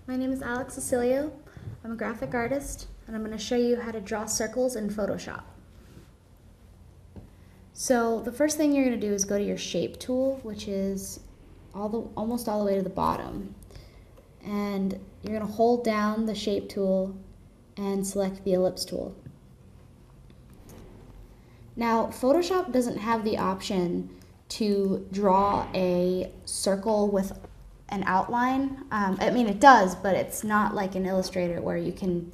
My name is Alex Cecilio. I'm a graphic artist, and I'm going to show you how to draw circles in Photoshop. So the first thing you're going to do is go to your shape tool, which is almost all the way to the bottom. And you're going to hold down the shape tool and select the ellipse tool. Now, Photoshop doesn't have the option to draw a circle with an outline. I mean, it does, but it's not like in Illustrator where you can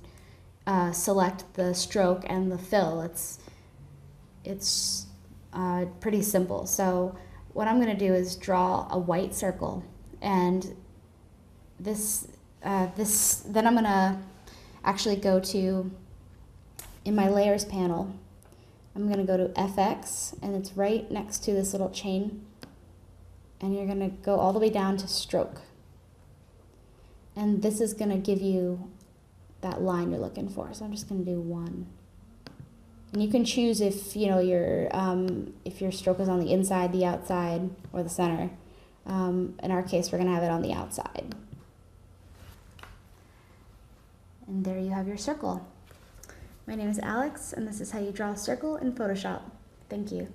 select the stroke and the fill. It's pretty simple. So what I'm going to do is draw a white circle, and then I'm going to actually go to, in my layers panel, I'm going to go to FX, and it's right next to this little chain, and you're going to go all the way down to stroke. And this is going to give you that line you're looking for. So I'm just going to do 1. And you can choose if if your stroke is on the inside, the outside, or the center. In our case, we're going to have it on the outside. And there you have your circle. My name is Alex, and this is how you draw a circle in Photoshop. Thank you.